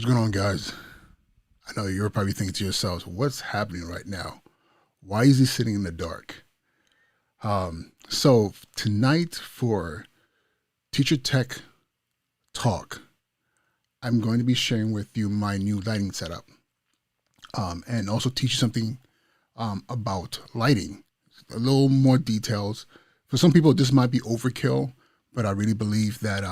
What's going on, guys? I know you're probably thinking to yourselves, what's happening right now? Why is he sitting in the dark? So tonight for Teacher Tech Talk, I'm going to be sharing with you my new lighting setup, and also teach you something about lighting, a little more details. For some people, this might be overkill, but I really believe that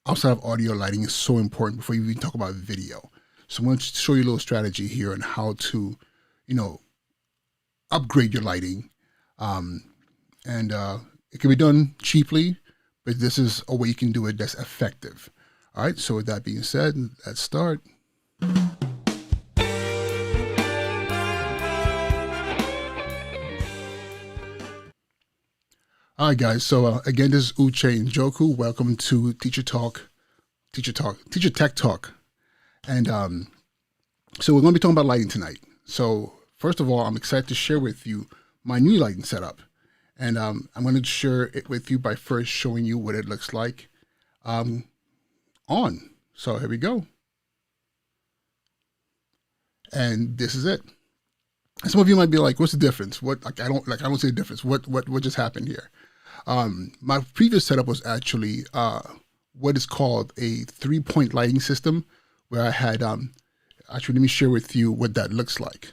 outside of audio, lighting is so important before you even talk about video. So I'm going to show you a little strategy here on how to, upgrade your lighting. And it can be done cheaply, but this is a way you can do it that's effective. All right, so with that being said, let's start. All right, guys. So again, this is Uche and Njoku. Welcome to Teacher Tech Talk. And so we're going to be talking about lighting tonight. So first of all, I'm excited to share with you my new lighting setup. And I'm going to share it with you by first showing you what it looks like on. So here we go. And this is it. Some of you might be like, what's the difference? I don't see the difference. What just happened here? My previous setup was actually what is called a 3-point lighting system, where I had actually, let me share with you what that looks like.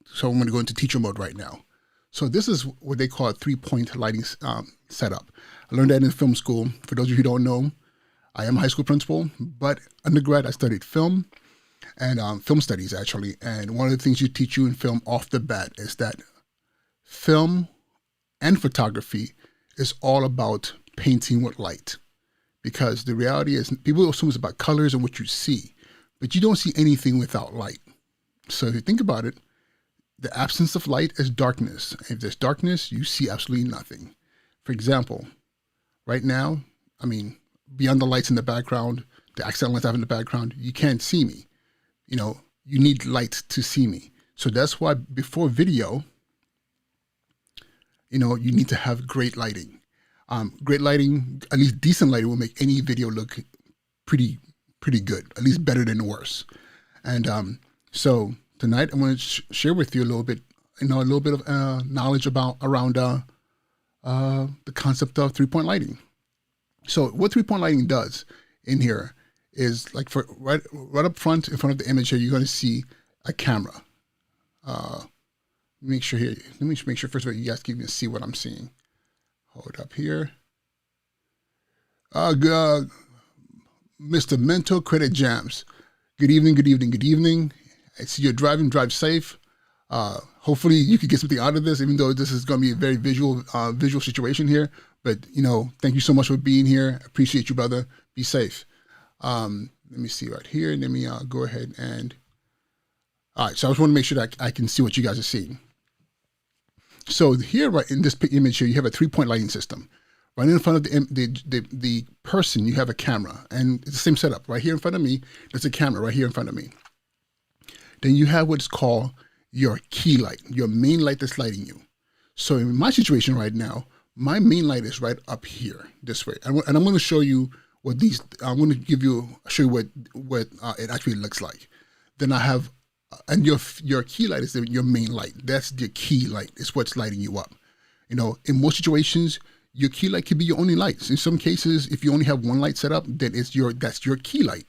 So I'm going to go into teacher mode right now. So this is what they call a 3-point lighting setup. I learned that in film school. For those of you who don't know, I am a high school principal, but undergrad I studied film and film studies actually. And one of the things you teach you in film off the bat is that film and photography is all about painting with light. Because the reality is, people assume it's about colors and what you see, but you don't see anything without light. So if you think about it, the absence of light is darkness. If there's darkness, you see absolutely nothing. For example, right now, beyond the lights in the background, the accidental lights I have in the background, you can't see me. You need light to see me. So that's why before video, you need to have great lighting. Great lighting, at least decent lighting, will make any video look pretty good, at least better than worse. And so tonight I'm going to share with you a little bit of knowledge around the concept of 3-point lighting. So what 3-point lighting does in here is, like, for right up front, in front of the image here, you're going to see a camera. Let me make sure first of all you guys can even see what I'm seeing. Hold up here. Mr. Mental Credit Jams. Good evening. I see you're driving. Drive safe. Hopefully you can get something out of this, even though this is going to be a very visual situation here. But, thank you so much for being here. Appreciate you, brother. Be safe. Let me see right here. Let me go ahead and... All right, so I just want to make sure that I can see what you guys are seeing. So here, right in this image here, you have a 3-point lighting system. Right in front of the person, you have a camera, and it's the same setup. Right here in front of me, there's a camera right here in front of me. Then you have what's called your key light, your main light that's lighting you. So in my situation right now, my main light is right up here, this way. And I'm going to show you what these. I'm going to show you what it actually looks like. Then I have. And your key light is your main light. That's the key light. It's what's lighting you up. In most situations, your key light could be your only lights. In some cases, if you only have one light set up, then that's your key light.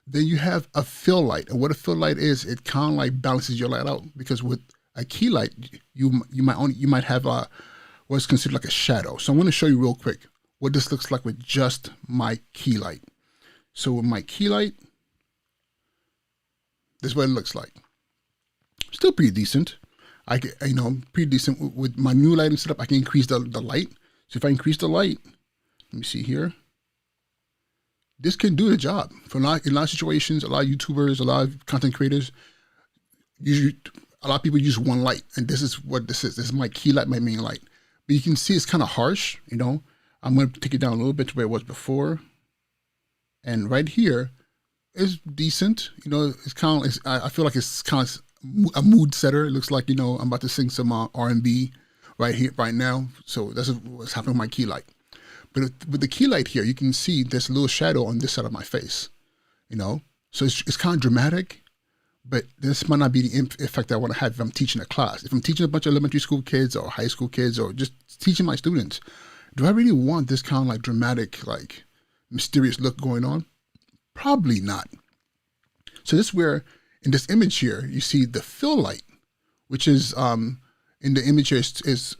Then you have a fill light. And what a fill light is, it kind of like balances your light out, because with a key light, you might have what's considered like a shadow. So I'm going to show you real quick what this looks like with just my key light. So with my key light, this is what it looks like. Still pretty decent. Pretty decent. With my new lighting setup, I can increase the light. So if I increase the light, let me see here. This can do the job. In a lot of situations, a lot of YouTubers, a lot of content creators, usually a lot of people use one light. And this is what this is. This is my key light, my main light. But you can see it's kind of harsh, I'm going to take it down a little bit to where it was before. And right here, it's decent, it's kind of, I feel like it's kind of a mood setter. It looks like, I'm about to sing some R&B right here, right now. So that's what's happening with my key light. But with the key light here, you can see there's a little shadow on this side of my face. So it's kind of dramatic, but this might not be the effect I want to have if I'm teaching a class. If I'm teaching a bunch of elementary school kids or high school kids or just teaching my students, do I really want this kind of like dramatic, like mysterious look going on? Probably not. So this is where, in this image here, you see the fill light, which is in the image here is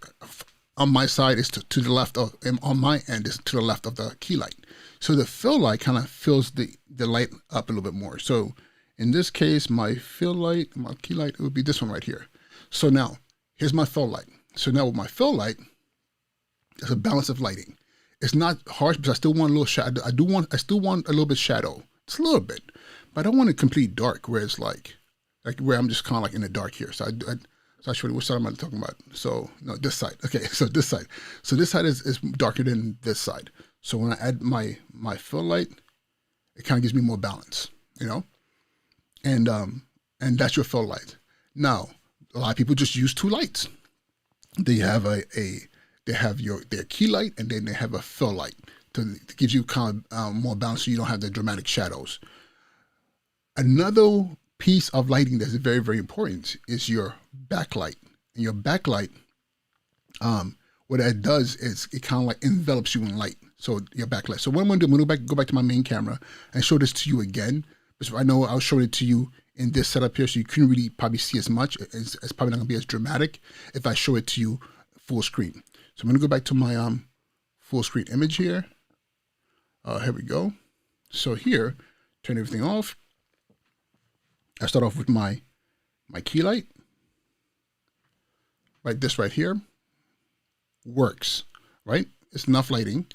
on my side is to the left of, and on my end is to the left of the key light. So the fill light kind of fills the light up a little bit more. So in this case, my fill light, my key light, it would be this one right here. So now here's my fill light. So now with my fill light, there's a balance of lighting. It's not harsh, but I still want a little shadow. I still want a little bit shadow, just a little bit, but I don't want it complete dark where it's like where I'm just kind of like in the dark here. So so actually, which side am I talking about? So no, this side. Okay, so this side. So this side is darker than this side. So when I add my fill light, it kind of gives me more balance, and that's your fill light. Now, a lot of people just use two lights. They have they have their key light, and then they have a fill light to give you kind of more balance, so you don't have the dramatic shadows. Another piece of lighting that's very, very important is your backlight. And your backlight, what that does is it kind of like envelops you in light. So your backlight. So what I'm going to do, I'm going to go back to my main camera and show this to you again. Because I know I'll show it to you in this setup here, so you couldn't really probably see as much. It's probably not going to be as dramatic if I show it to you full screen. So I'm going to go back to my full screen image here. Here we go. So here, turn everything off. I start off with my key light. Right, this right here works, right? It's enough lighting,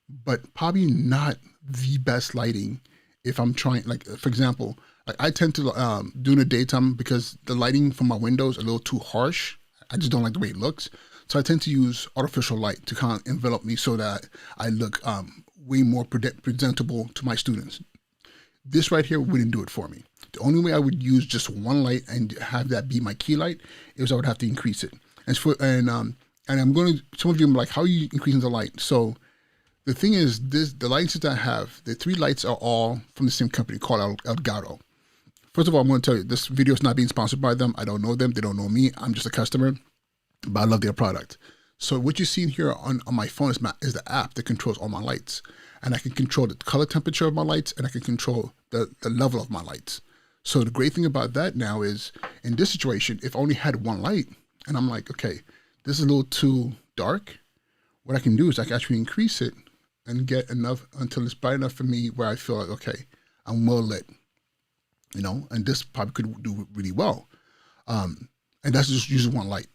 but probably not the best lighting if I'm trying, like, for example, like I tend to do in the daytime because the lighting from my windows is a little too harsh. I just don't like the way it looks. So I tend to use artificial light to kind of envelop me so that I look way more presentable to my students. This right here wouldn't do it for me. The only way I would use just one light and have that be my key light is I would have to increase it. And I'm going to, some of you are like, how are you increasing the light? So the thing is, the lights that I have, the three lights are all from the same company called Elgato. First of all, I'm going to tell you, this video is not being sponsored by them. I don't know them. They don't know me. I'm just a customer, but I love their product. So what you see here on my phone is the app that controls all my lights. And I can control the color temperature of my lights, and I can control the level of my lights. So the great thing about that now is, in this situation, if I only had one light, and I'm like, okay, this is a little too dark, what I can do is I can actually increase it and get enough until it's bright enough for me where I feel like, okay, I'm well lit, and this probably could do really well. And that's just using one light.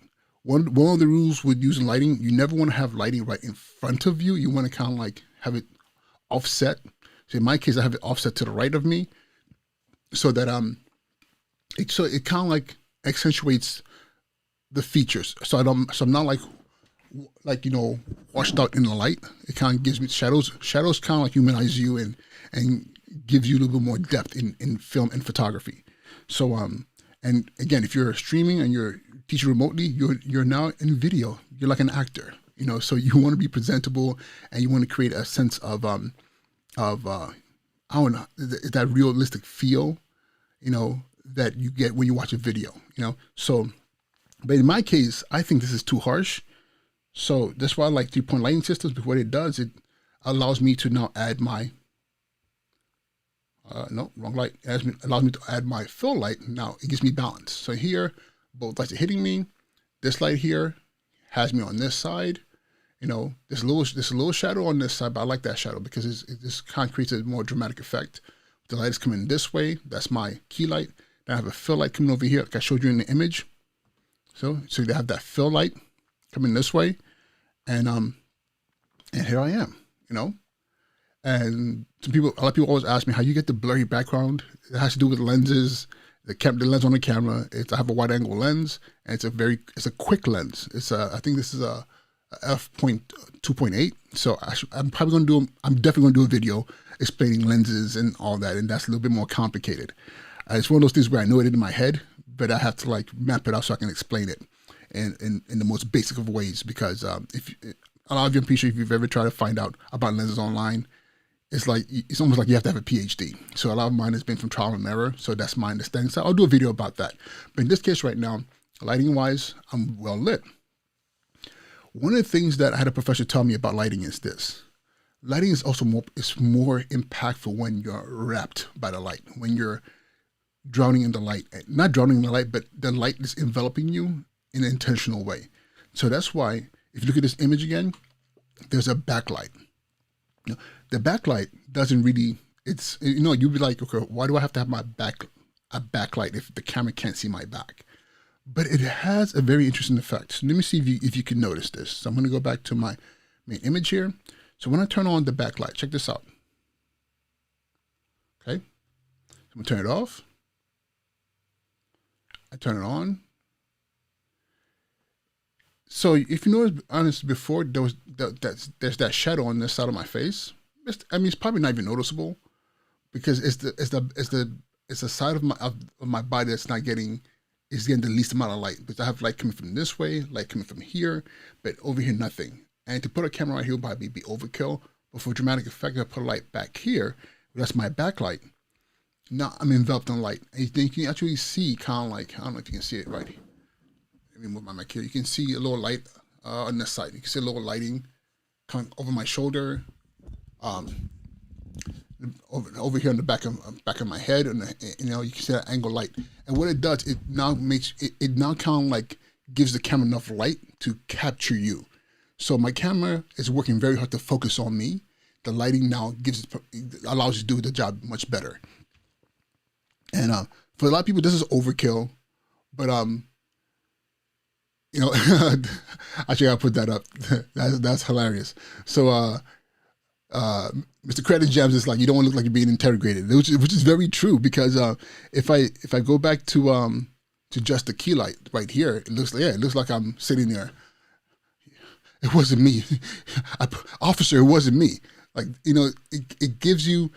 One of the rules with using lighting, you never want to have lighting right in front of you. You want to kind of like have it offset. So in my case, I have it offset to the right of me, so that it kind of like accentuates the features. So I'm not like washed out in the light. It kind of gives me shadows. Shadows kind of like humanize you and gives you a little bit more depth in film and photography. So and again, if you're streaming and you're teaching remotely, you're now in video. You're like an actor, So you want to be presentable, and you want to create a sense of I don't know, that realistic feel, that you get when you watch a video, So, but in my case, I think this is too harsh. So that's why I like 3-point lighting systems. But what it does, it allows me to now add my no, wrong light. Allows me to add my fill light. Now it gives me balance. So here, both lights are hitting me. This light here has me on this side. There's a little shadow on this side, but I like that shadow because it just kind of creates a more dramatic effect. The light is coming this way. That's my key light. Then I have a fill light coming over here, like I showed you in the image. So you have that fill light coming this way, and here I am, And a lot of people always ask me how you get the blurry background. It has to do with lenses, the lens on the camera. I have a wide angle lens, and it's a quick lens. I think this is a f2.8. So I'm definitely going to do a video explaining lenses and all that, and that's a little bit more complicated. It's one of those things where I know it in my head, but I have to like map it out so I can explain it in the most basic of ways. Because a lot of you, I'm pretty sure if you've ever tried to find out about lenses online, it's almost like you have to have a PhD. So a lot of mine has been from trial and error. So that's my understanding. So I'll do a video about that. But in this case right now, lighting wise, I'm well lit. One of the things that I had a professor tell me about lighting is this. Lighting is also more impactful when you're wrapped by the light, when you're drowning in the light. Not drowning in the light, but the light is enveloping you in an intentional way. So that's why, if you look at this image again, there's a backlight. The backlight doesn't really, you'd be like, okay, why do I have to have a backlight if the camera can't see my back? But it has a very interesting effect. So let me see if you can notice this. So I'm going to go back to my main image here. So when I turn on the backlight, check this out. Okay. So I'm going to turn it off. I turn it on. So if you notice, honestly, before there's that shadow on this side of my face. It's probably not even noticeable because it's the side of my body that's not getting the least amount of light. Because I have light coming from this way, light coming from here, but over here nothing. And to put a camera right here would probably be overkill. But for dramatic effect, I put a light back here. That's my backlight. Now I'm enveloped in light, and you can actually see kind of like, I don't know if you can see it right here. Let me move my mic here. You can see a little light on this side. You can see a little lighting coming over my shoulder, over here on the back of my head, and you can see that angle light. And what it does, it now kind of like gives the camera enough light to capture you. So my camera is working very hard to focus on me. The lighting now allows you to do the job much better. And for a lot of people, this is overkill, but actually I put that up. That's hilarious. So Mr. Credit Gems is like, you don't want to look like you're being interrogated, which is very true, because if I go back to just the key light right here, it looks like I'm sitting there. It wasn't me, officer. It wasn't me. Like, it gives you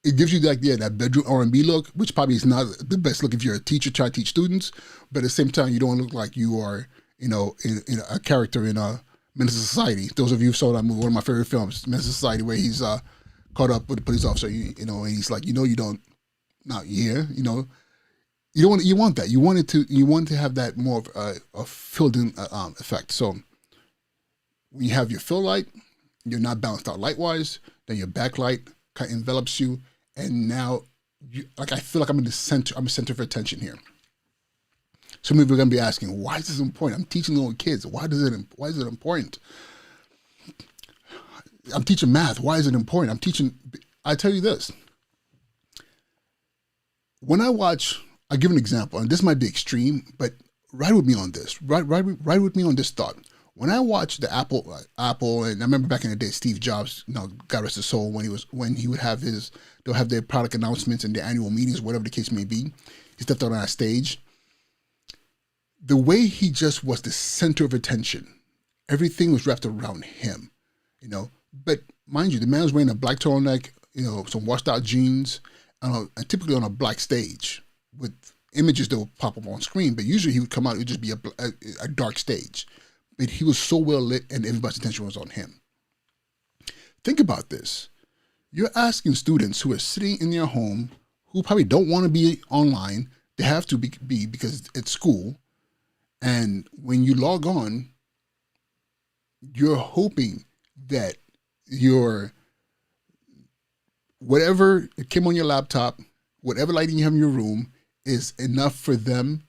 like that bedroom R&B look, which probably is not the best look if you're a teacher trying to teach students, but at the same time you don't look like you are in a character in a Menace to Society. Those of you who saw that movie, one of my favorite films, Menace to Society, where he's caught up with the police officer, and he's like, you don't, not here, you want that. You want to have that more of a filled in effect. So when you have your fill light, you're not balanced out light wise, then your backlight kind of envelops you, and now I feel like I'm in the center. I'm a center of attention here. Some people are going to be asking, why is this important? I'm teaching little kids. Why is it important? I'm teaching math. Why is it important? I tell you this. When I'll give an example, and this might be extreme, but ride with me on this. Ride with me on this thought. When I watch the Apple, and I remember back in the day, Steve Jobs, God rest his soul, when he would have they'll have their product announcements and their annual meetings, whatever the case may be. He stepped out on that stage. The way he just was the center of attention, everything was wrapped around him, But mind you, the man was wearing a black turtleneck, some washed out jeans, and typically on a black stage with images that would pop up on screen. But usually he would come out, it would just be a dark stage. But he was so well lit, and everybody's attention was on him. Think about this. You're asking students who are sitting in their home, who probably don't want to be online, they have to be because it's school. And when you log on, you're hoping that whatever it came on your laptop, whatever lighting you have in your room, is enough for them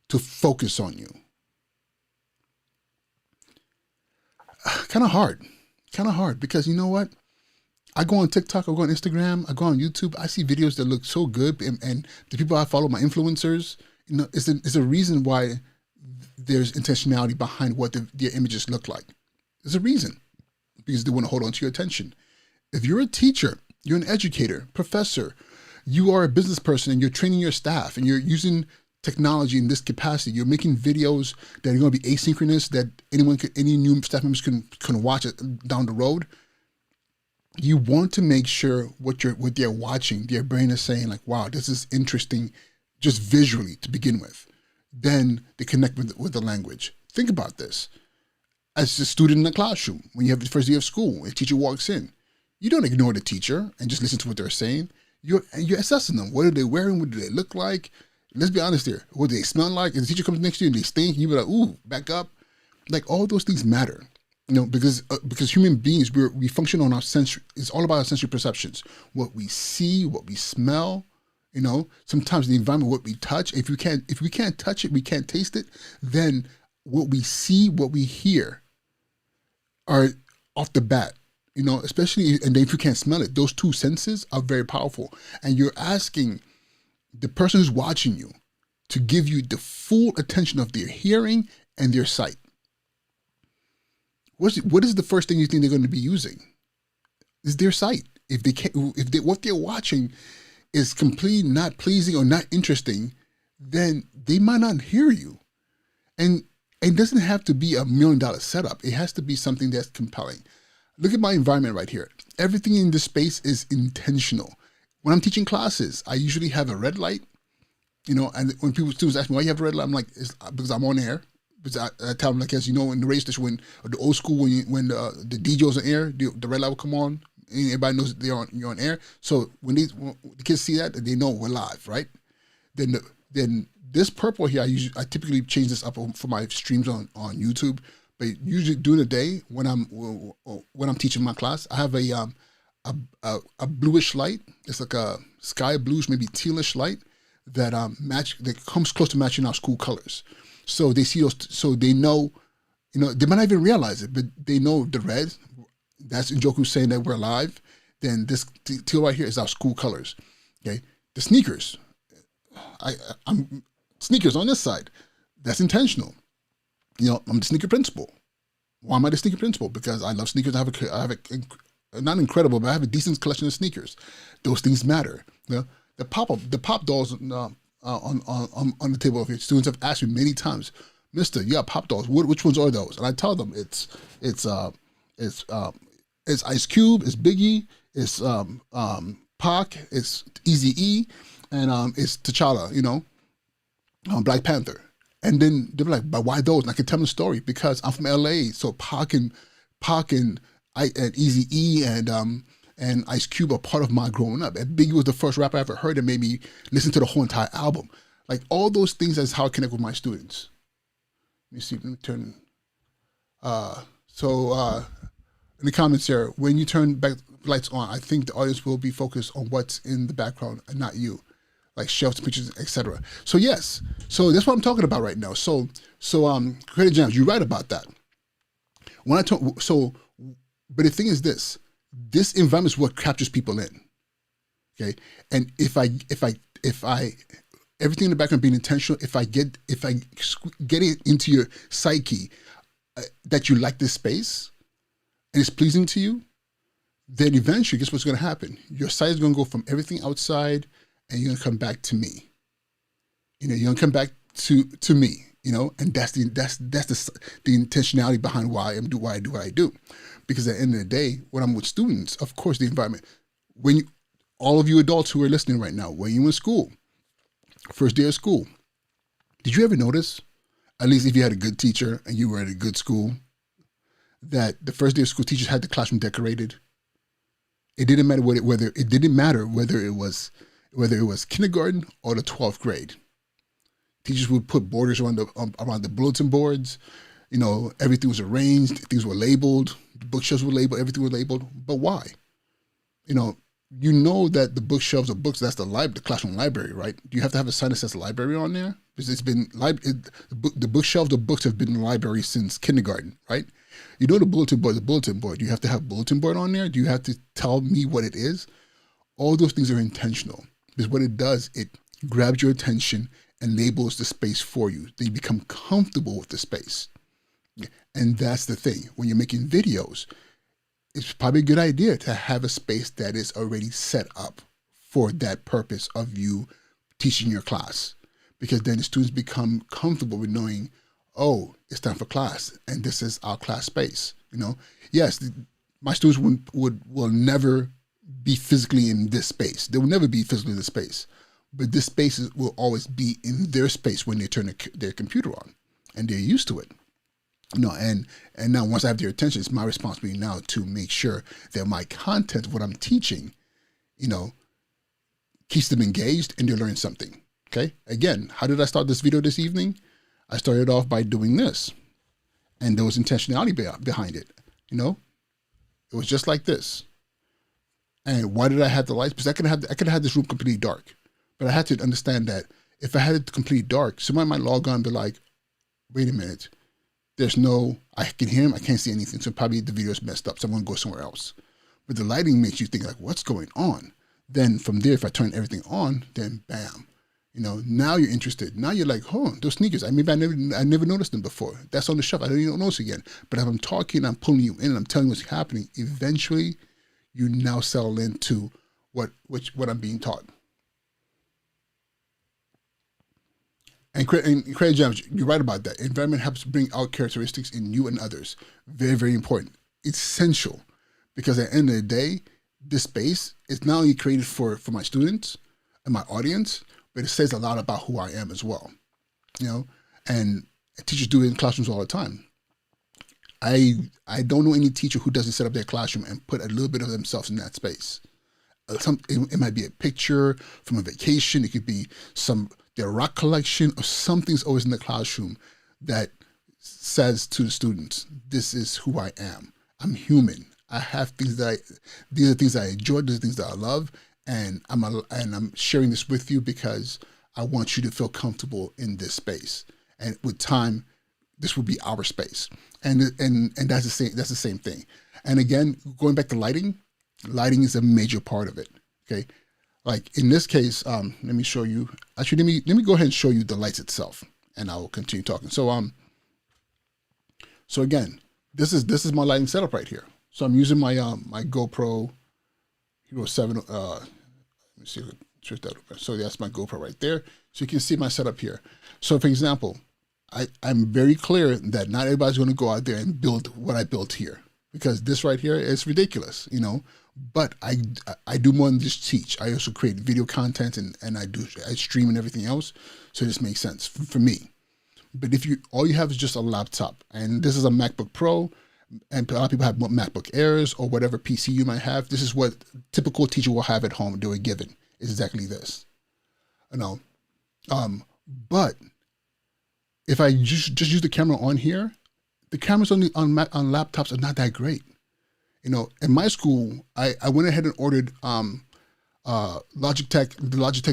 to focus on you. Kind of hard, because you know what? I go on TikTok, I go on Instagram, I go on YouTube, I see videos that look so good, and the people I follow, my influencers, it's a reason why there's intentionality behind what their images look like. There's a reason, because they want to hold on to your attention. If you're a teacher, you're an educator, professor, you are a business person, and you're training your staff, and you're using technology in this capacity, you're making videos that are going to be asynchronous, that any new staff members can watch it down the road. You want to make sure what they're watching, their brain is saying like, wow, this is interesting, just visually to begin with. Then they connect with the language. Think about this. As a student in the classroom, when you have the first day of school, a teacher walks in, You don't ignore the teacher and just listen to what they're saying. You're assessing them. What are they wearing? What do they look like? Let's be honest here. What do they smell like? If the teacher comes next to you and they stink, you be like, ooh, back up. Like, all those things matter. Because human beings, we function on our sensory. It's all about our sensory perceptions. What we see, what we smell. Sometimes the environment, what we touch. If we can't touch it, we can't taste it. Then what we see, what we hear, are off the bat. Especially, and then if you can't smell it, those two senses are very powerful. And you're asking the person who's watching you to give you the full attention of their hearing and their sight. What is the first thing you think they're going to be using? Is their sight. What they're watching is completely not pleasing or not interesting, then they might not hear you. And it doesn't have to be $1 million setup. It has to be something that's compelling. Look at my environment right here. Everything in this space is intentional. When I'm teaching classes, I usually have a red light, and when students ask me why you have a red light, I'm like, it's because I'm on air. Because I tell them, like, as in the radio station, or the old school, when the DJ's on air, the red light will come on, and everybody knows that you're on air. So when the kids see that, they know we're live, right? Then this purple here, I typically change this up for my streams on YouTube. But usually during the day when I'm teaching my class, I have a bluish light. It's like a sky bluish, maybe tealish light that comes close to matching our school colors. So they see those, so they know, they might not even realize it, but they know the red. That's Njoku saying that we're live. Then this teal right here is our school colors. Okay, the sneakers. I'm sneakers on this side. That's intentional. I'm the sneaker principal. Why am I the sneaker principal? Because I love sneakers. I have a not incredible, but I have a decent collection of sneakers. Those things matter. The pop dolls on the table here. Students have asked me many times, Mister, you got pop dolls. Which ones are those? And I tell them it's Ice Cube, it's Biggie, it's Pac, it's Eazy-E, and it's T'Challa. Black Panther. And then they're like, but why those? And I can tell them the story because I'm from LA. So Pac and Eazy-E and Ice Cube are part of my growing up. And Biggie was the first rapper I ever heard that made me listen to the whole entire album. Like, all those things, is how I connect with my students. Let me see, let me turn. In the comments here, when you turn back lights on, I think the audience will be focused on what's in the background and not you. Like shelves, pictures, etc. So yes, so that's what I'm talking about right now. So Creative Jams, you're right about that. But the thing is this environment is what captures people in. Okay, and if I everything in the background being intentional, if I get it into your psyche that you like this space and it's pleasing to you, then eventually, guess what's going to happen? Your sight is going to go from everything outside, and you're going to come back to me. You're going to come back to me. And that's the intentionality behind why I do what I do. Because at the end of the day, when I'm with students, of course, the environment. All of you adults who are listening right now, when you're in school, first day of school, did you ever notice, at least if you had a good teacher and you were at a good school, that the first day of school, teachers had the classroom decorated? It didn't matter whether it was kindergarten or the 12th grade. Teachers would put borders around the bulletin boards. Everything was arranged. Things were labeled. The bookshelves were labeled. Everything was labeled. But why? That the bookshelves of books, that's the classroom library, right? Do you have to have a sign that says library on there? Because the bookshelves of books have been in the library since kindergarten, right? The bulletin board. Do you have to have bulletin board on there? Do you have to tell me what it is? All those things are intentional. Because what it does, it grabs your attention and labels the space for you. Then you become comfortable with the space. And that's the thing. When you're making videos, it's probably a good idea to have a space that is already set up for that purpose of you teaching your class. Because then the students become comfortable with knowing, oh, it's time for class, and this is our class space. Yes, my students will never be physically in this space. They will never be physically in this space. But this space will always be in their space when they turn their computer on, and they're used to it. And now once I have their attention, it's my responsibility now to make sure that my content, what I'm teaching, keeps them engaged and they're learning something. Okay. Again, how did I start this video this evening? I started off by doing this, and there was intentionality behind it. It was just like this. And why did I have the lights? Because I could have had this room completely dark, but I had to understand that if I had it completely dark, somebody might log on and be like, wait a minute, I can hear him, I can't see anything, so probably the video is messed up, so I'm going to go somewhere else. But the lighting makes you think like, what's going on? Then from there, if I turn everything on, then bam, now you're interested. Now you're like, oh, those sneakers, I never noticed them before. That's on the shelf, I don't even notice again. But if I'm talking, I'm pulling you in, and I'm telling you what's happening, eventually you now settle into what I'm being taught. And Credit Gems, you're right about that. Environment helps bring out characteristics in you and others. Very, very important. It's essential, because at the end of the day, this space is not only created for my students and my audience, but it says a lot about who I am as well. And teachers do it in classrooms all the time. I don't know any teacher who doesn't set up their classroom and put a little bit of themselves in that space. It might be a picture from a vacation. It could be their rock collection, or something's always in the classroom that says to the students, this is who I am. I'm human. I have things these are things that I enjoy, these are things that I love, and I'm sharing this with you because I want you to feel comfortable in this space. And with time, this will be our space. And that's the same thing. And again, going back to lighting is a major part of it. Okay. Like in this case, let me show you. Actually, let me go ahead and show you the lights itself, and I will continue talking. So again, this is my lighting setup right here. So I'm using my my GoPro Hero 7. Let me see if I can switch that over. So that's my GoPro right there. So you can see my setup here. So for example, I'm very clear that not everybody's going to go out there and build what I built here, because this right here is ridiculous, But I do more than just teach. I also create video content and I stream and everything else. So this makes sense for me. But if all you have is just a laptop, and this is a MacBook Pro, and a lot of people have MacBook Airs or whatever PC you might have, this is what typical teacher will have at home. They were given is exactly this. But if I just use the camera on here, the cameras on laptops are not that great. In my school, I went ahead and ordered the Logitech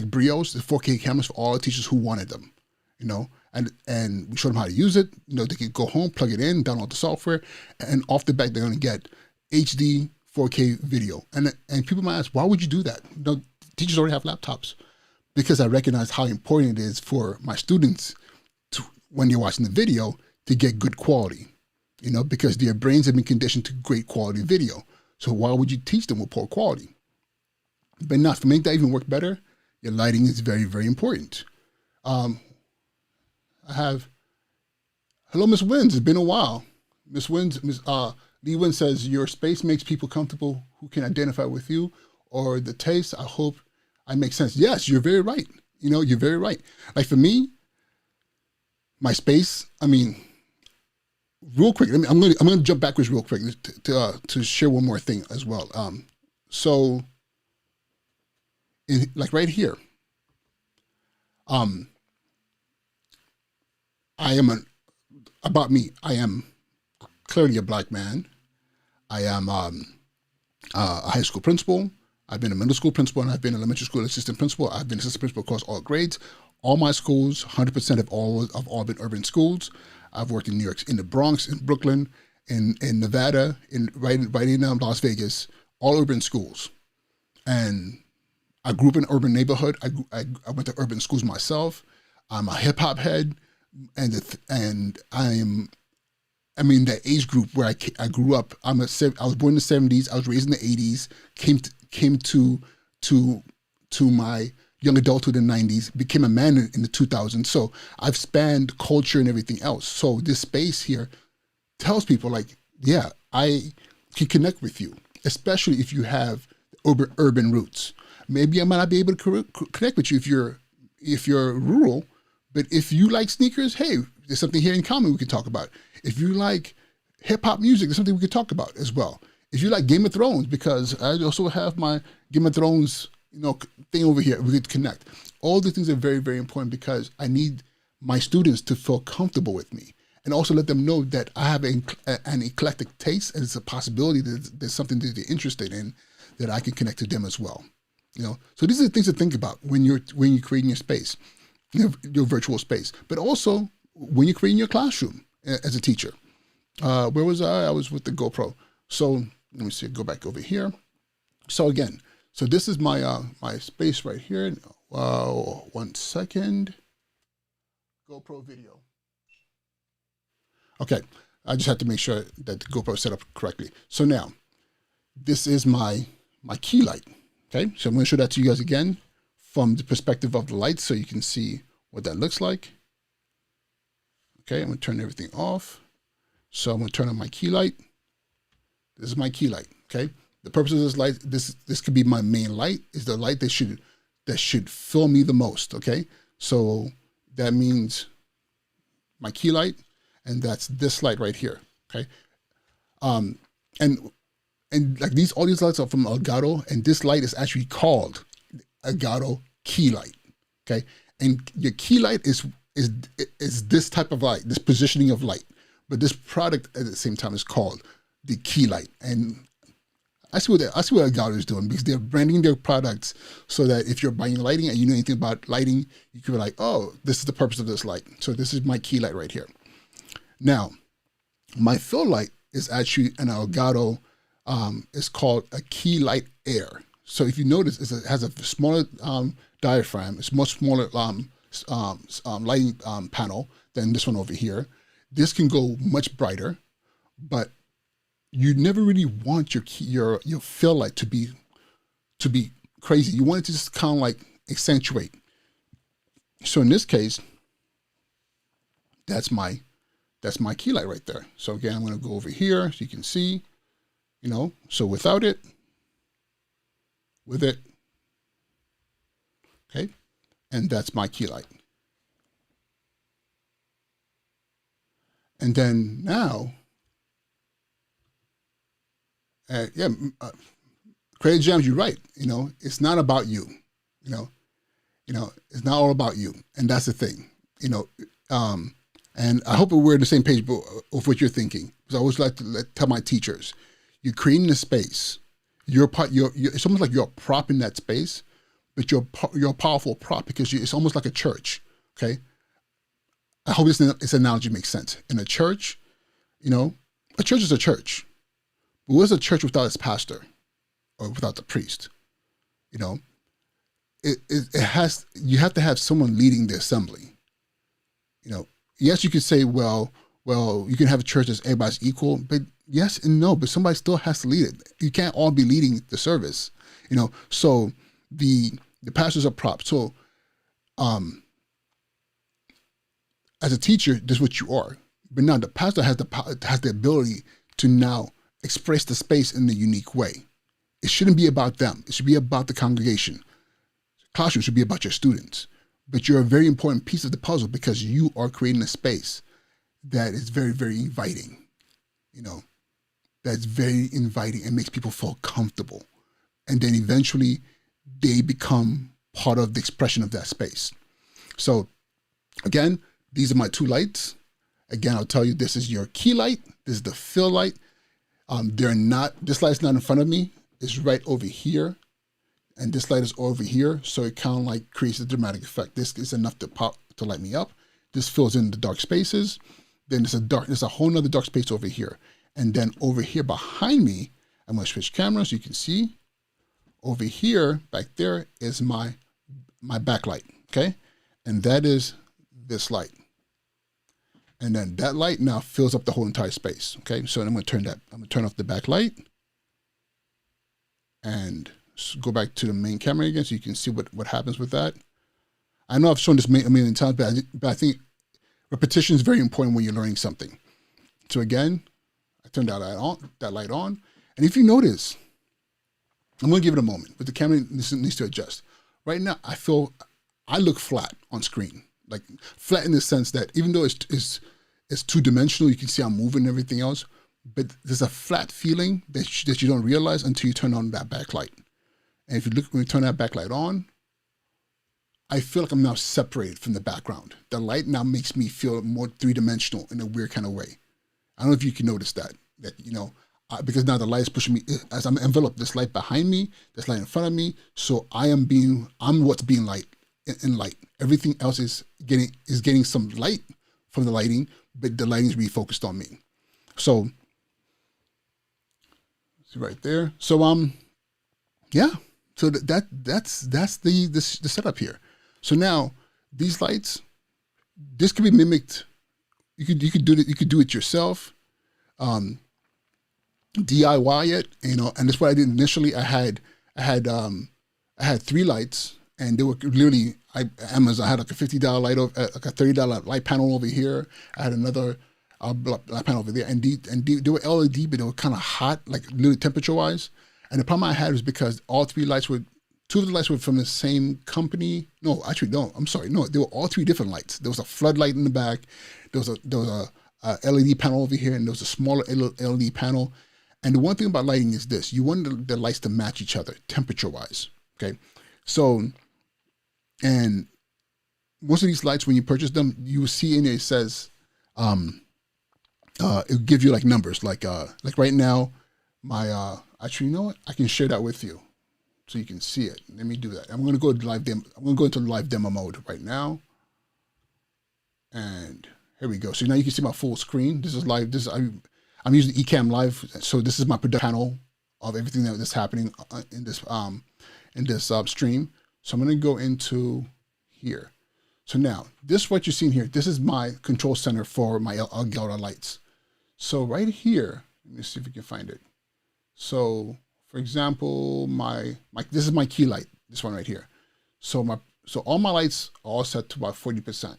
Brios, the 4K cameras for all the teachers who wanted them. And we showed them how to use it. They could go home, plug it in, download the software, and off the back they're going to get HD 4K video. And people might ask, why would you do that? Teachers already have laptops. Because I recognize how important it is for my students when you're watching the video to get good quality. Because their brains have been conditioned to great quality video. So why would you teach them with poor quality? But not to make that even work better, your lighting is very, very important. I have, hello, Miss Wins. It's been a while. Miss Wins, Lee Wins says, your space makes people comfortable who can identify with you or the taste. I hope I make sense. Yes, you're very right. You're very right. Like for me, my space, real quick, I'm going to jump backwards real quick to share one more thing as well. So, like right here, about me. I am clearly a Black man. I am a high school principal. I've been a middle school principal, and I've been an elementary school assistant principal. I've been assistant principal across all grades. All my schools, 100% have all been urban schools. I've worked in New York, in the Bronx, in Brooklyn, in Nevada, right in Las Vegas, all urban schools. And I grew up in an urban neighborhood. I went to urban schools myself. I'm a hip hop head, and I'm that age group where I grew up. I was born in the 70s. I was raised in the 80s. Came to my young adulthood in the 90s, became a man in the 2000s. So I've spanned culture and everything else. So this space here tells people like, yeah, I can connect with you, especially if you have urban roots. Maybe I might not be able to connect with you if you're rural, but if you like sneakers, hey, there's something here in common we can talk about. If you like hip hop music, there's something we could talk about as well. If you like Game of Thrones, because I also have my Game of Thrones, thing over here, we could connect. All these things are very, very important because I need my students to feel comfortable with me, and also let them know that I have an eclectic taste, and it's a possibility that there's something that they're interested in that I can connect to them as well. So these are the things to think about when you're creating your space, your virtual space, but also when you're creating your classroom as a teacher. Where was I? I was with the GoPro. So let me see. Go back over here. So again, this is my my space right here. 1 second. GoPro video. Okay, I just have to make sure that the GoPro is set up correctly. So now, this is my key light. Okay, so I'm going to show that to you guys again from the perspective of the light, so you can see what that looks like. Okay, I'm going to turn everything off. So I'm going to turn on my key light. This is my key light. Okay, the purpose of this light, this could be my main light, is the light that should fill me the most. Okay, so that means my key light, and that's this light right here. Okay, and like all these lights are from Elgato, and this light is actually called Elgato Key Light. Okay, and your key light is this type of light, this positioning of light, but this product at the same time is called the Key Light. And I see what Elgato is doing, because they're branding their products so that if you're buying lighting and you know anything about lighting, you can be like, oh, this is the purpose of this light. So this is my key light right here. Now, my fill light is actually an Elgato. It's called a Key Light Air. So if you notice, it has a smaller diaphragm. It's much smaller lighting panel than this one over here. This can go much brighter, but you never really want your fill light to be crazy. You want it to just kind of like accentuate. So in this case, that's my key light right there. So again, I'm going to go over here so you can see, so without it, with it, okay, and that's my key light. And then now, Creative Jams, you're right. It's not about you. It's not all about you, and that's the thing. And I hope we're on the same page of what you're thinking. Because I always like to tell my teachers, you're creating a space. It's almost like you're a prop in that space, but you're a powerful prop because it's almost like a church. Okay. I hope this analogy makes sense. In a church, a church is a church. But what is a church without its pastor or without the priest? You have to have someone leading the assembly. Yes, you could say, well, you can have a church that's everybody's equal, but yes and no, but somebody still has to lead it. You can't all be leading the service, so the pastors are props. So, as a teacher, this is what you are. But now the pastor has the ability to now express the space in a unique way. It shouldn't be about them. It should be about the congregation. Classroom should be about your students. But you're a very important piece of the puzzle because you are creating a space that is very, very inviting. That's very inviting and makes people feel comfortable. And then eventually they become part of the expression of that space. So again, these are my two lights. Again, I'll tell you, this is your key light. This is the fill light. This light's not in front of me. It's right over here. And this light is over here. So it kind of like creates a dramatic effect. This is enough to light me up. This fills in the dark spaces. Then there's a whole nother dark space over here. And then over here behind me, I'm going to switch cameras so you can see. Over here, back there, is my backlight. Okay. And that is this light. And then that light now fills up the whole entire space. Okay, so I'm going to turn off the backlight and go back to the main camera again so you can see what happens with that. I know I've shown this a million times, but I think repetition is very important when you're learning something. So again, I turned that light on. And if you notice, I'm going to give it a moment, but the camera needs to adjust. Right now, I look flat on screen. Like flat in the sense that even though it's two-dimensional, you can see I'm moving and everything else, but there's a flat feeling that you don't realize until you turn on that backlight. And if you look, when you turn that backlight on, I feel like I'm now separated from the background. The light now makes me feel more three-dimensional in a weird kind of way. I don't know if you can notice that, you know, because now the light is pushing me, as I'm enveloped, this light behind me, this light in front of me. So I'm what's being light in light. Everything else is getting some light from the lighting, but the lighting is really focused on me. So, see right there. So, yeah. So that's the setup here. So now these lights, this could be mimicked. You could do it yourself. DIY it, you know, and that's what I did initially. I had 3 lights, and they were literally Amazon. I had like a $50 light over, like a $30 light panel over here. I had another light panel over there, and they were LED, but they were kind of hot, like literally temperature wise. And the problem I had was because all 3 lights were, 2 of the lights were from the same company. No, actually, no. I'm sorry. No, they were all 3 different lights. There was a floodlight in the back. There was a LED panel over here, and there was a smaller LED panel. And the one thing about lighting is this: you want the lights to match each other temperature-wise. Okay, so, and most of these lights, when you purchase them, you will see in there it says, it'll give you like numbers, like right now, my actually, you know what? I can share that with you, so you can see it. Let me do that. I'm gonna go to live demo. I'm gonna go into live demo mode right now, and here we go. So now you can see my full screen. This is live. I'm using Ecamm Live, so this is my production panel of everything that's happening in this stream. So I'm going to go into here. So now, this what you're seeing here. This is my control center for my Elgato lights. So right here, let me see if we can find it. So for example, this is my key light. This one right here. So all my lights are all set to about 40%.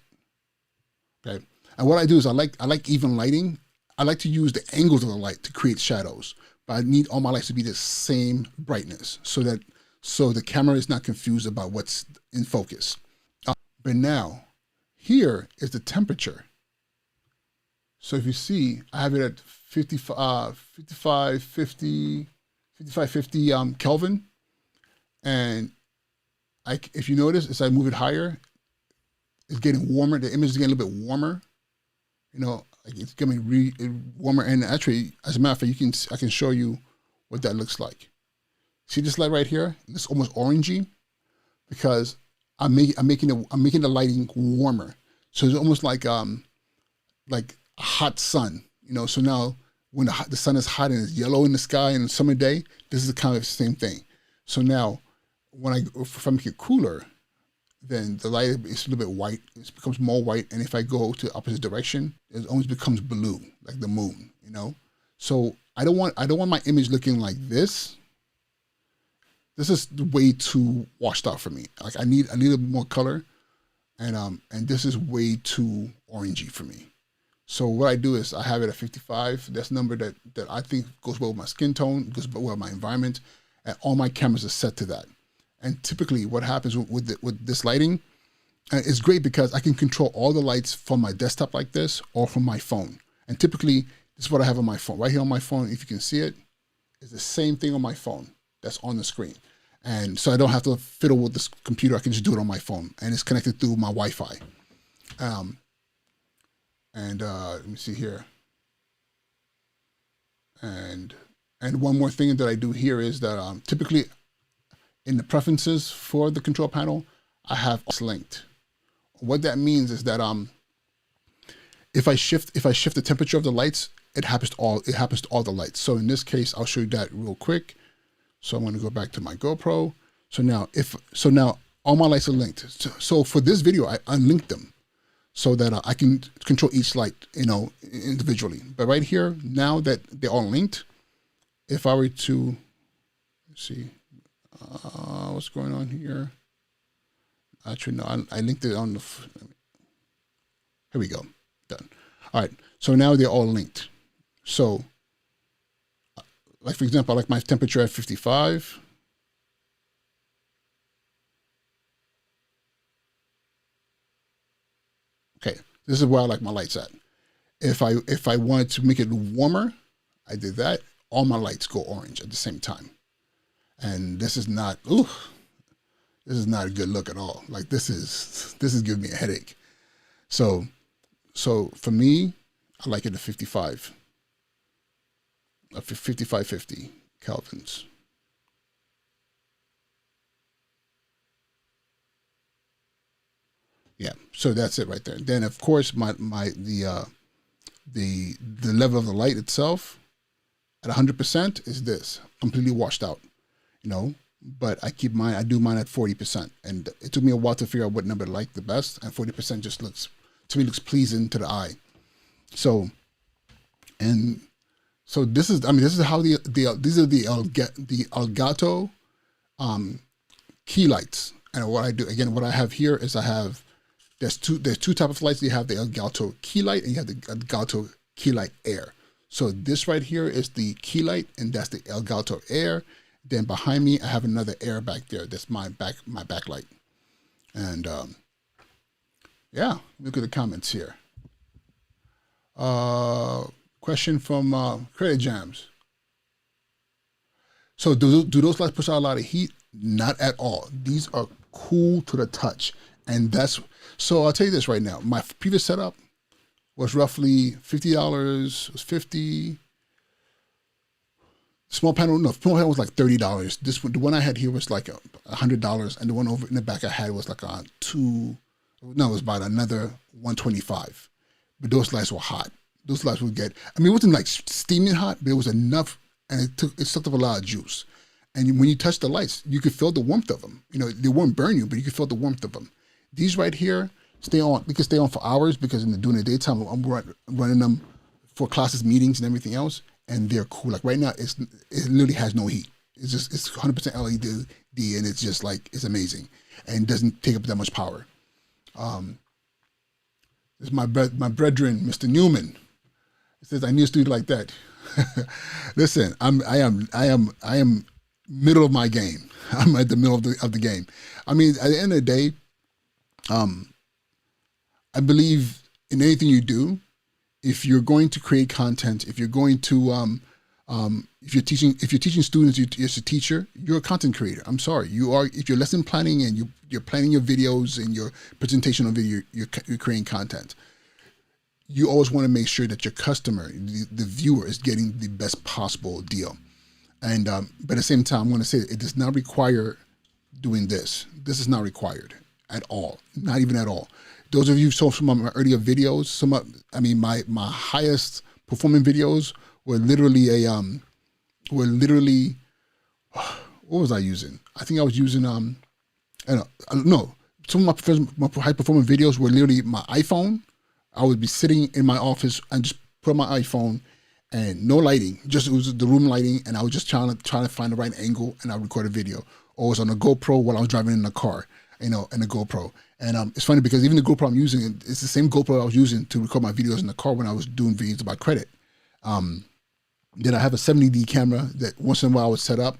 Okay, and what I do is I like even lighting. I like to use the angles of the light to create shadows, but I need all my lights to be the same brightness so the camera is not confused about what's in focus. But now, here is the temperature. So if you see, I have it at 5550 Kelvin, and if you notice, as I move it higher, it's getting warmer. The image is getting a little bit warmer. You know, it's getting warmer, and actually, as a matter of fact, I can show you what that looks like. See this light right here? It's almost orangey because I'm making the lighting warmer. So it's almost like a hot sun, you know. So now when the sun is hot and it's yellow in the sky in a summer day, this is the kind of same thing. So now if I make it cooler, then the light is a little bit white. It becomes more white, and if I go to the opposite direction, it almost becomes blue, like the moon, you know. So I don't want my image looking like this. This is way too washed out for me. Like I need a bit more color, and this is way too orangey for me. So what I do is I have it at 55. That's a number that I think goes well with my skin tone, goes well with my environment, and all my cameras are set to that. And typically what happens with this lighting is great because I can control all the lights from my desktop like this or from my phone. And typically this is what I have on my phone. Right here on my phone, if you can see it, it's the same thing on my phone that's on the screen. And so I don't have to fiddle with this computer. I can just do it on my phone, and it's connected through my Wi-Fi. Let me see here. And one more thing that I do here is that typically in the preferences for the control panel, I have this linked. What that means is that if I shift the temperature of the lights, it happens to all the lights. So in this case, I'll show you that real quick. So I'm going to go back to my GoPro. So now all my lights are linked. So for this video, I unlinked them so that I can control each light, you know, individually. But right here, now that they're all linked, if I were to, let's see, what's going on here? Actually, no, I linked it on the, here we go, done. All right, so now they're all linked. So, like for example, I like my temperature at 55. Okay, this is where I like my lights at. If I wanted to make it warmer, I did that. All my lights go orange at the same time. And this is not, this is not a good look at all. Like this is giving me a headache. So for me, I like it at 55, 5550 Kelvins. Yeah, so that's it right there. Then of course the level of the light itself at 100% is this completely washed out, you know. But I do mine at 40%, and it took me a while to figure out what number to like the best. And 40% just looks pleasing to the eye. So this is how these are the Elgato key lights. And what I do again, what I have here is there's two types of lights. You have the Elgato Key Light and you have the Elgato Key Light Air. So this right here is the Key Light, and that's the Elgato Air. Then behind me, I have another Air back there. That's my backlight. And yeah, look at the comments here. Question from Credit Jams. So do those lights push out a lot of heat? Not at all. These are cool to the touch. And so I'll tell you this right now. My previous setup was roughly $50. It was 50. Small panel was like $30. The one I had here was like $100, and the one over in the back I had was like it was about another $125. But those lights were hot. Those lights would it wasn't like steaming hot, but it was enough, and it sucked up a lot of juice. And when you touch the lights, you could feel the warmth of them. You know, they won't burn you, but you could feel the warmth of them. These right here stay on. We can stay on for hours because during the daytime I'm running them for classes, meetings, and everything else, and they're cool. Like right now, it literally has no heat. It's 100% LED, and it's just like it's amazing, and doesn't take up that much power. This is my brethren, Mr. Newman. He says I need a studio like that. Listen, I am middle of my game. I'm at the middle of the game. I mean, at the end of the day, I believe in anything you do. If you're going to create content, if you're going to, if you're teaching students, you're a teacher, you're a content creator. I'm sorry, you are. If you're lesson planning and you're planning your videos and your presentation of video, you're creating content. You always want to make sure that your customer, the viewer, is getting the best possible deal. And but at the same time, I'm going to say it does not require doing this. This is not required at all, not even at all. Those of you who saw some of my earlier videos, my highest performing videos were literally what was I using? I think I was using some of my high performing videos were literally my iPhone. I would be sitting in my office and just put my iPhone and no lighting, just it was the room lighting, and I was just trying to find the right angle, and I would record a video. Or it was on a GoPro while I was driving in the car, in a GoPro. And it's funny because even the GoPro I'm using, it's the same GoPro I was using to record my videos in the car when I was doing videos about credit. Then I have a 70D camera that once in a while I would set up.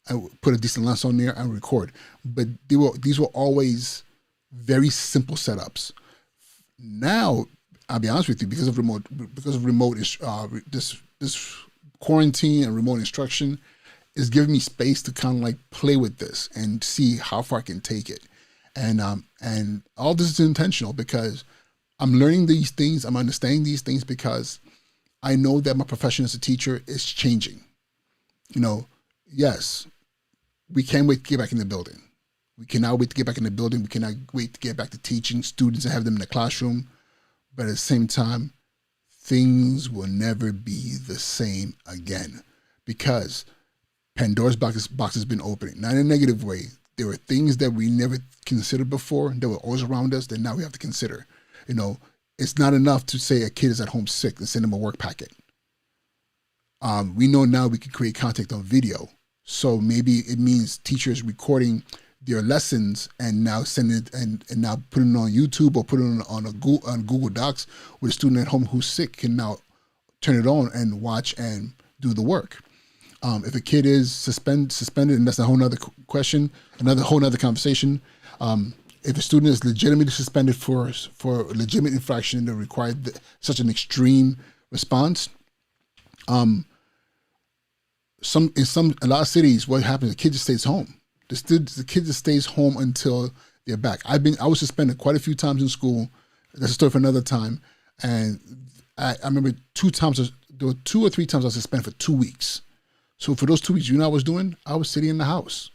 I would put a decent lens on there and record. But these were always very simple setups. Now, I'll be honest with you, because of remote this quarantine and remote instruction is giving me space to kind of like play with this and see how far I can take it. And all this is intentional because I'm learning these things. I'm understanding these things because I know that my profession as a teacher is changing. You know, yes, we can't wait to get back in the building. We cannot wait to get back in the building. We cannot wait to get back to teaching students and have them in the classroom. But at the same time, things will never be the same again because Pandora's box has been opening. Not in a negative way. There were things that we never considered before that were always around us that now we have to consider. You know, it's not enough to say a kid is at home sick and send them a work packet. We know now we can create content on video. So maybe it means teachers recording their lessons and now send it and now putting it on YouTube or putting it on Google Docs where the student at home who's sick can now turn it on and watch and do the work. If a kid is suspended, and that's a whole nother question, whole nother conversation. if a student is legitimately suspended for a legitimate infraction that required such an extreme response, a lot of cities, what happens? The kid just stays home. The kid just stays home until they're back. I was suspended quite a few times in school. That's a story for another time. And I remember there were 2 or 3 times I was suspended for 2 weeks. So for those 2 weeks, you know what I was doing? I was sitting in the house.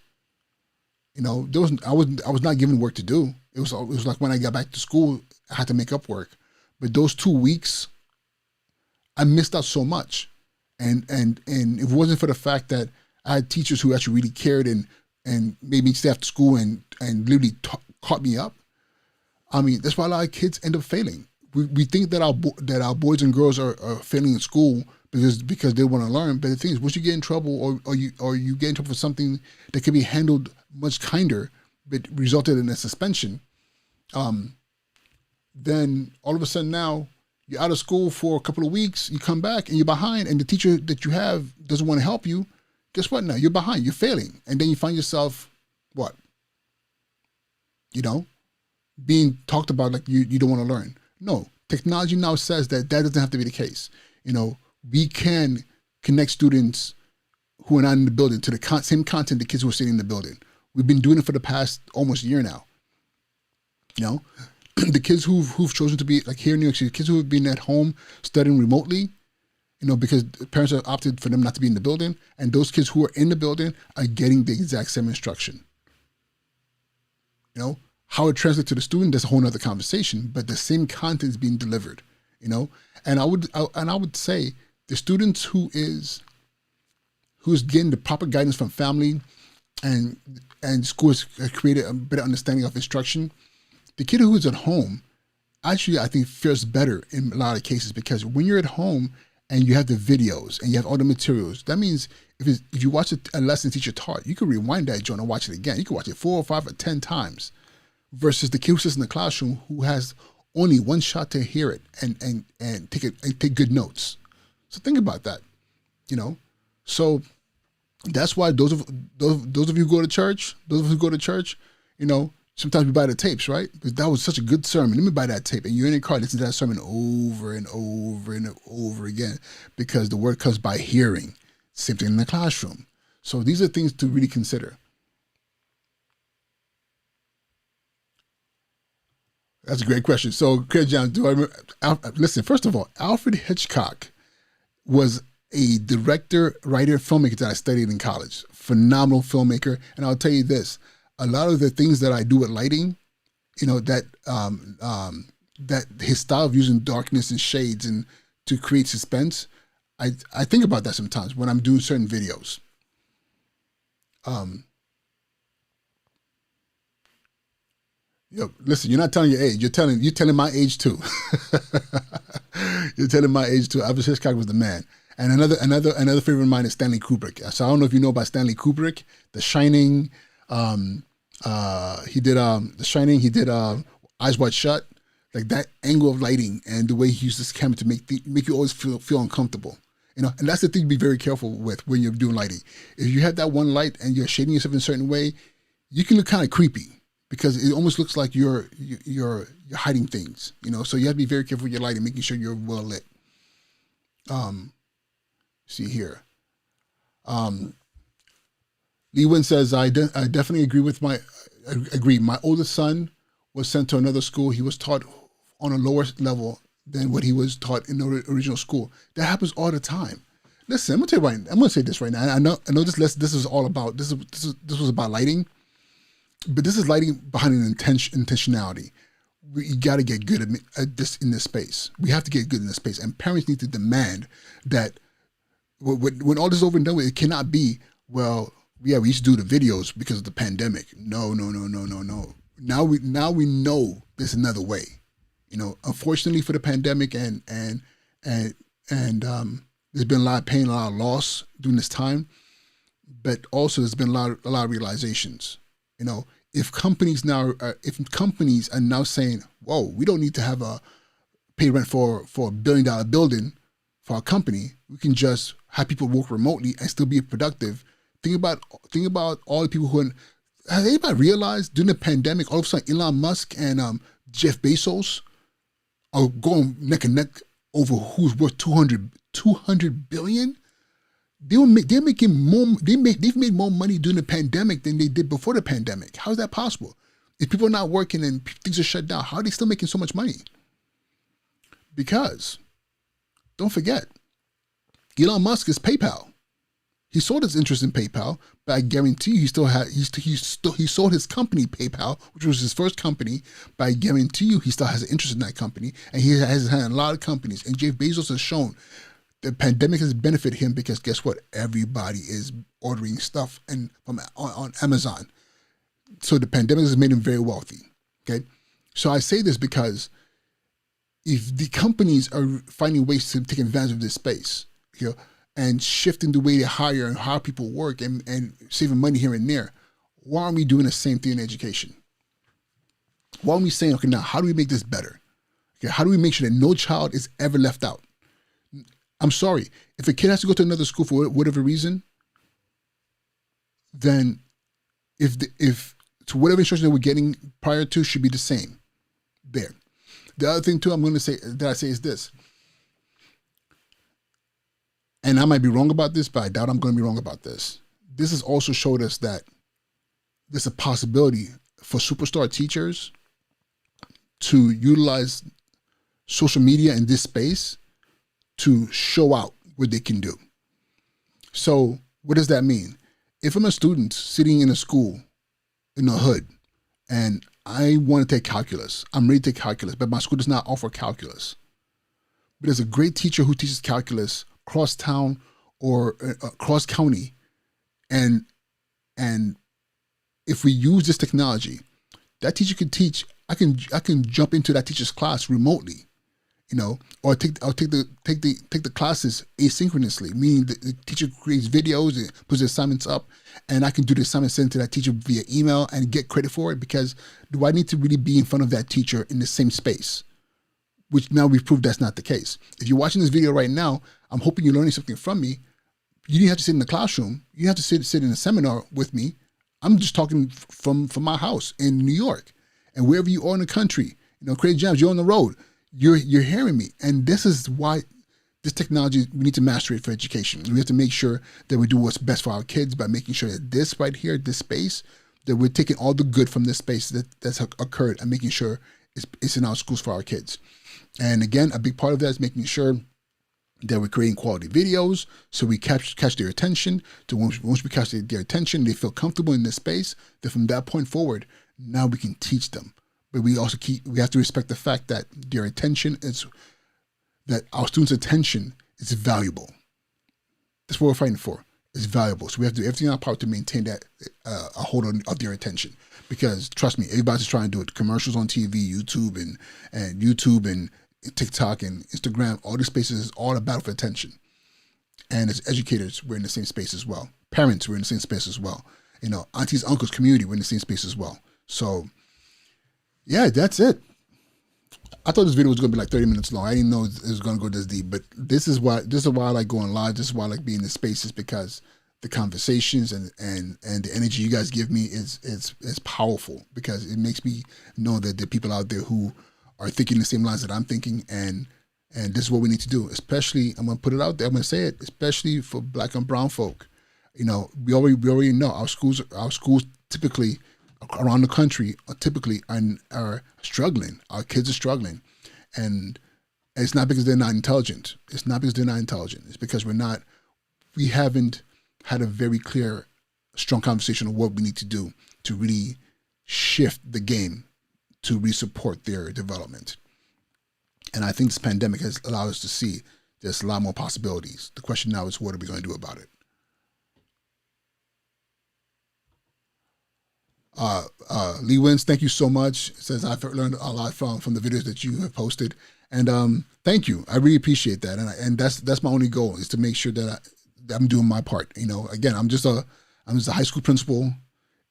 I was not given work to do. It was like when I got back to school, I had to make up work. But those 2 weeks, I missed out so much. And if it wasn't for the fact that I had teachers who actually really cared and made me stay after school and literally caught me up, I mean, that's why a lot of kids end up failing. We think that our boys and girls are failing in school because they want to learn. But the thing is, once you get in trouble or you get in trouble for something that can be handled much kinder, but resulted in a suspension, then all of a sudden now you're out of school for a couple of weeks, you come back and you're behind, and the teacher that you have doesn't want to help you. Guess what? Now you're behind, you're failing. And then you find yourself, what? Being talked about like you don't want to learn. No, technology now says that doesn't have to be the case. We can connect students who are not in the building to the same content the kids who are sitting in the building. We've been doing it for the past almost year now. The kids who've chosen to be, like here in New York City, kids who have been at home studying remotely, because parents have opted for them not to be in the building, and those kids who are in the building are getting the exact same instruction. How it translates to the student, that's a whole nother conversation, but the same content is being delivered, And I would say the students who's getting the proper guidance from family and schools created a better understanding of instruction, the kid who is at home actually, I think, fares better in a lot of cases, because when you're at home and you have the videos and you have all the materials, that means if you watch a lesson teacher taught, you can rewind that joint and watch it again. You can watch it 4 or 5 or 10 times, versus the kid who sits in the classroom who has only one shot to hear it and take good notes. So think about that, So that's why those of you who go to church, sometimes we buy the tapes, right? Because that was such a good sermon. Let me buy that tape. And you're in your car, listen to that sermon over and over and over again, because the word comes by hearing. Same thing in the classroom. So these are things to really consider. That's a great question. So, Craig John, listen, first of all, Alfred Hitchcock was a director, writer, filmmaker that I studied in college. Phenomenal filmmaker. And I'll tell you this, a lot of the things that I do with lighting, that his style of using darkness and shades and to create suspense, I think about that sometimes when I'm doing certain videos. Listen, you're not telling your age. You're telling my age too. You're telling my age too. Alfred Hitchcock was the man. And another favorite of mine is Stanley Kubrick. So I don't know if you know about Stanley Kubrick, The Shining. He did The Shining. He did Eyes Wide Shut. Like that angle of lighting and the way he used this camera to make you always feel uncomfortable. And that's the thing to be very careful with when you're doing lighting. If you have that one light and you're shading yourself in a certain way, you can look kind of creepy, because it almost looks like you're hiding things. So you have to be very careful with your lighting, making sure you're well lit. See here. Lee Wynn says, I definitely agree. My oldest son was sent to another school. He was taught on a lower level than what he was taught in the original school. That happens all the time. Listen, I'm gonna say this right now. I know this is all about this was about lighting, but this is lighting behind an intentionality. We got to get good at this in this space. We have to get good in this space, and parents need to demand that when all this is over and done with, it cannot be, well, yeah, we used to do the videos because of the pandemic. No. Now we know there's another way. Unfortunately for the pandemic and there's been a lot of pain, a lot of loss during this time, but also there's been a lot of realizations. If companies are now saying, whoa, we don't need to have a pay rent for a $1 billion building for our company, we can just have people work remotely and still be productive. Think about all the people who are has anybody realized during the pandemic, all of a sudden Elon Musk and Jeff Bezos are going neck and neck over who's worth 200 billion? They're making more. They've made more money during the pandemic than they did before the pandemic. How is that possible? If people are not working and things are shut down, how are they still making so much money? Because don't forget, Elon Musk is PayPal. He sold his interest in PayPal, but I guarantee you he sold his company PayPal, which was his first company, but I guarantee you he still has an interest in that company, and he has had a lot of companies. And Jeff Bezos has shown the pandemic has benefited him because guess what? Everybody is ordering stuff on Amazon. So the pandemic has made him very wealthy. Okay, so I say this because if the companies are finding ways to take advantage of this space, and shifting the way they hire and how people work and saving money here and there, why aren't we doing the same thing in education? Why aren't we saying, okay, now how do we make this better? Okay, how do we make sure that no child is ever left out? I'm sorry, if a kid has to go to another school for whatever reason, then if to whatever instruction that we're getting prior to should be the same. There. The other thing too I'm going to say is this, and I might be wrong about this, but I doubt I'm going to be wrong about this. This has also showed us that there's a possibility for superstar teachers to utilize social media in this space to show out what they can do. So what does that mean? If I'm a student sitting in a school in the hood and I want to take calculus, I'm ready to take calculus, but my school does not offer calculus. But there's a great teacher who teaches calculus cross town or cross county, and if we use this technology, that teacher can teach. I can jump into that teacher's class remotely, or take the classes asynchronously, meaning the teacher creates videos and puts the assignments up, and I can do the assignment sent to that teacher via email and get credit for it, because do I need to really be in front of that teacher in the same space? Which now we've proved that's not the case. If you're watching this video right now, I'm hoping you're learning something from me. You didn't have to sit in the classroom. You didn't have to sit in a seminar with me. I'm just talking from my house in New York, and wherever you are in the country, Creative Jams, you're on the road. You're hearing me, and this is why this technology, we need to master it for education. We have to make sure that we do what's best for our kids by making sure that this right here, this space, that we're taking all the good from this space that's occurred and making sure it's in our schools for our kids. And again, a big part of that is making sure that we're creating quality videos so we catch their attention. So once we catch their attention, they feel comfortable in this space. Then from that point forward, now we can teach them. But we have to respect the fact that that our students' attention is valuable. That's what we're fighting for. It's valuable. So we have to do everything in our power to maintain that a hold of their attention. Because trust me, everybody's trying to do it. Commercials on TV, YouTube and TikTok and Instagram, all these spaces is all a battle for attention. And as educators, we're in the same space as well. Parents, we're in the same space as well. Aunties, uncles, community, we're in the same space as well. So yeah, that's it. I thought this video was going to be like 30 minutes long. I didn't know it was going to go this deep, but this is why I like going live. This is why I like being in the spaces, because the conversations and the energy you guys give me is powerful, because it makes me know that there are people out there who are thinking the same lines that I'm thinking, and this is what we need to do. Especially, I'm going to put it out there, I'm going to say it, especially for Black and brown folk. We already know our schools typically around the country are struggling. Our kids are struggling, and it's not because they're not intelligent. It's not because they're not intelligent. It's because we haven't had a very clear, strong conversation of what we need to do to really shift the game to really support their development. And I think this pandemic has allowed us to see there's a lot more possibilities. The question now is, what are we going to do about it? Lee Wins, thank you so much. It says, I've learned a lot from the videos that you have posted, and thank you. I really appreciate that, and that's my only goal, is to make sure that I'm doing my part. Again, I'm just a high school principal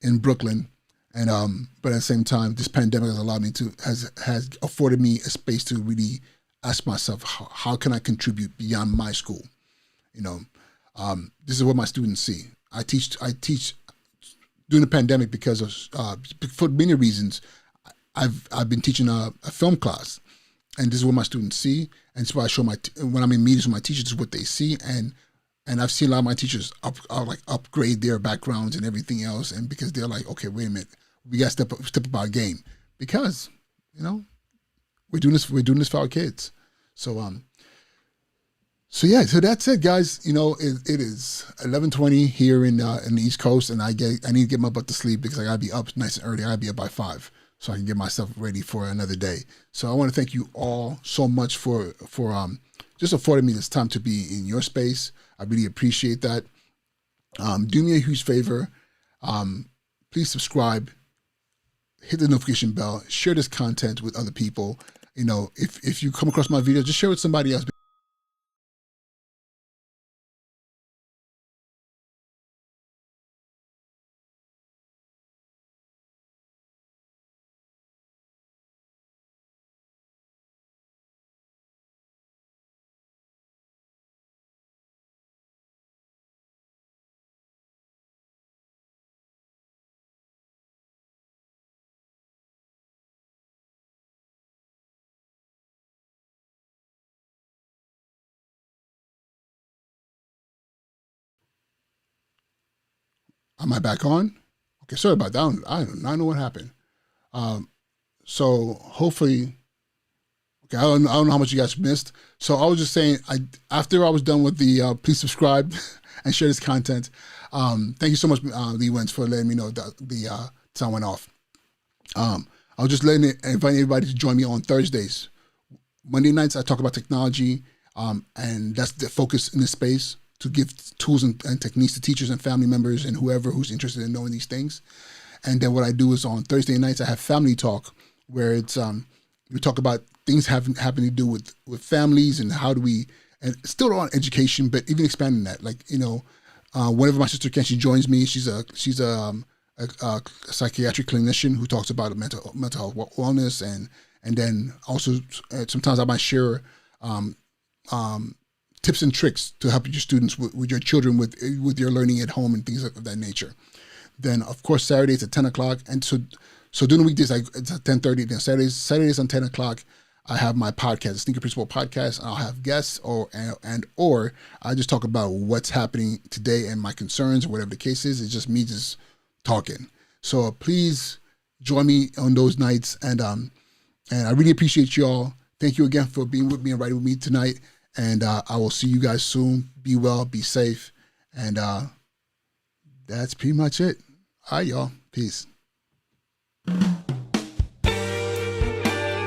in Brooklyn, and but at the same time, this pandemic has allowed me has afforded me a space to really ask myself, how can I contribute beyond my school? This is what my students see. I teach during the pandemic, because of for many reasons, I've been teaching a film class, and this is what my students see, and it's what I show when I'm in meetings with my teachers, this is what they see, and I've seen a lot of my teachers upgrade their backgrounds and everything else, and because they're like, okay, wait a minute, we got to step up our game, because we're doing this for our kids. So yeah, so that's it, guys. It is 11:20 here in the East Coast, and I need to get my butt to sleep because I gotta be up nice and early. I gotta be up by 5, so I can get myself ready for another day. So I want to thank you all so much for just affording me this time to be in your space. I really appreciate that. Do me a huge favor. Please subscribe, hit the notification bell, share this content with other people. If you come across my video, just share it with somebody else. Am I back on? Okay, sorry about that. I don't know what happened. So hopefully, okay, I don't know how much you guys missed. So I was just saying, after I was done with the please subscribe and share this content. Thank you so much, Lee Wentz, for letting me know that the sound went off. I was just inviting everybody to join me on Thursdays. Monday nights, I talk about technology, and that's the focus in this space, to give tools and techniques to teachers and family members and whoever who's interested in knowing these things. And then what I do is on Thursday nights, I have family talk, where it's we talk about things having to do with families and how do we, and still on education, but even expanding that. Like, whenever my sister Ken, she joins me, she's a psychiatric clinician who talks about mental health wellness, and then also sometimes I might share tips and tricks to help your students with your children with your learning at home and things of that nature. Then of course Saturdays at 10 o'clock, and so during the weekdays it's at 10:30. Then Saturdays on 10 o'clock I have my podcast, the Sneaker Principle Podcast. I'll have guests or I just talk about what's happening today and my concerns or whatever the case is. It's just me just talking. So please join me on those nights, and I really appreciate y'all. Thank you again for being with me and riding with me tonight. And I will see you guys soon. Be well, be safe. And that's pretty much it. All right, y'all. Peace.